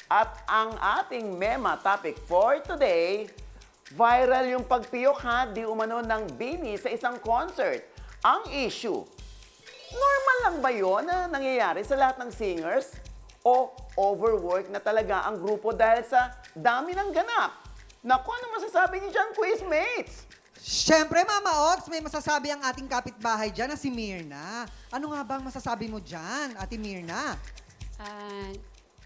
At ang ating mema topic for today, viral yung pagpiyok ha, di umano ng Bini sa isang concert. Ang issue, normal lang ba yun na nangyayari sa lahat ng singers? O overwork na talaga ang grupo dahil sa dami ng ganap? Naku, ano masasabi niyo dyan, quizmates? Siyempre, Mama Ox, may masasabi ang ating kapitbahay dyan na si Mirna. Ano nga ba ang masasabi mo dyan, Ate Mirna?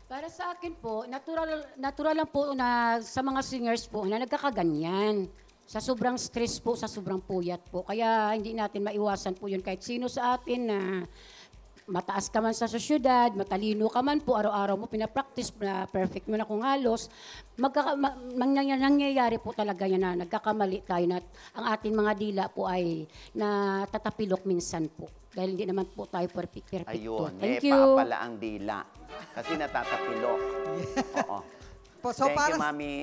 Para sa akin po, natural lang po na sa mga singers po na nagkakaganyan. Sa sobrang stress po, sa sobrang puyat po. Kaya hindi natin maiwasan po yun kahit sino sa atin na mataas ka man sa sosyudad, matalino ka man po, araw-araw mo pinapractice na perfect mo na kung halos, nangyayari po talaga yan na nagkakamali tayo na ang ating mga dila po ay natatapilok minsan po. Dahil hindi naman po tayo perfect. Ayun, Thank may you. pala ang dila. Kasi natatapilok. Oo. So, Thank you, Mami.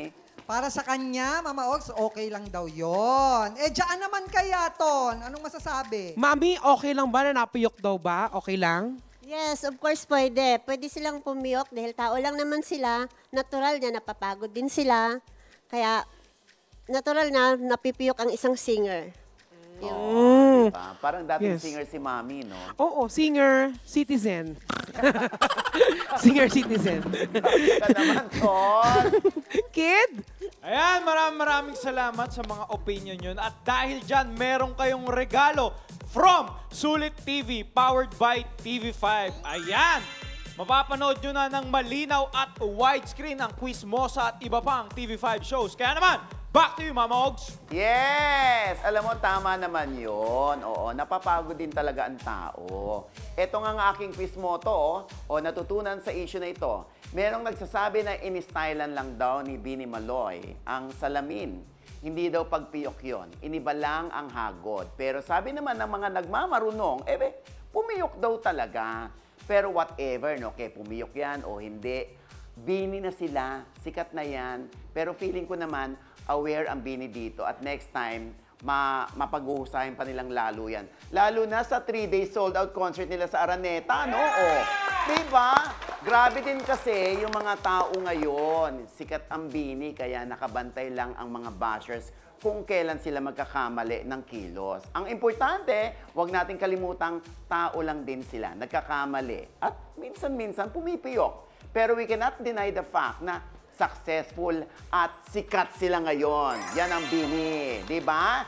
Para sa kanya, Mama Ox, okay lang daw yon. Diyan naman kaya, Ton. Anong masasabi? Mami, okay lang ba na napiyok daw ba? Okay lang? Yes, of course pwede. Pwede silang pumiyok dahil tao lang naman sila. Natural na napapagod din sila. Kaya natural na napipiyok ang isang singer. Diba? Parang dating Yes. singer si Mami, no? Oo, singer, citizen. Singer, citizen. Ka naman, Ton. Kid? Ayan, maraming salamat sa mga opinion yun. At dahil dyan, meron kayong regalo from Sulit TV, powered by TV5. Ayan! Mapapanood nyo na ng malinaw at widescreen ang Quizmosa at iba pang TV5 shows. Kaya naman, back to you, Mama Ogs! Yes! Alam mo, tama naman yun. Oo, napapagod din talaga ang tao. Ito nga ang aking quiz motto, natutunan sa issue na ito. Merong nagsasabi na in-stylan lang daw ni Bini Maloy ang salamin. Hindi daw pagpiyok yun. Iniba lang ang hagod. Pero sabi naman ng mga nagmamarunong, pumiyok daw talaga. Pero whatever, no? Kaya pumiyok yan o hindi. Bini na sila, sikat na yan. Pero feeling ko naman, aware ang Bini dito. At next time, mapag-uhusahin pa nilang lalo yan. Lalo na sa 3-day sold-out concert nila sa Araneta, no? Diba? Grabe din kasi yung mga tao ngayon. Sikat ang Bini, kaya nakabantay lang ang mga bashers kung kailan sila magkakamali ng kilos. Ang importante, huwag natin kalimutang tao lang din sila, nagkakamali. At minsan-minsan pumipiyok. Pero we cannot deny the fact na successful at sikat sila ngayon. Yan ang Bini, di ba?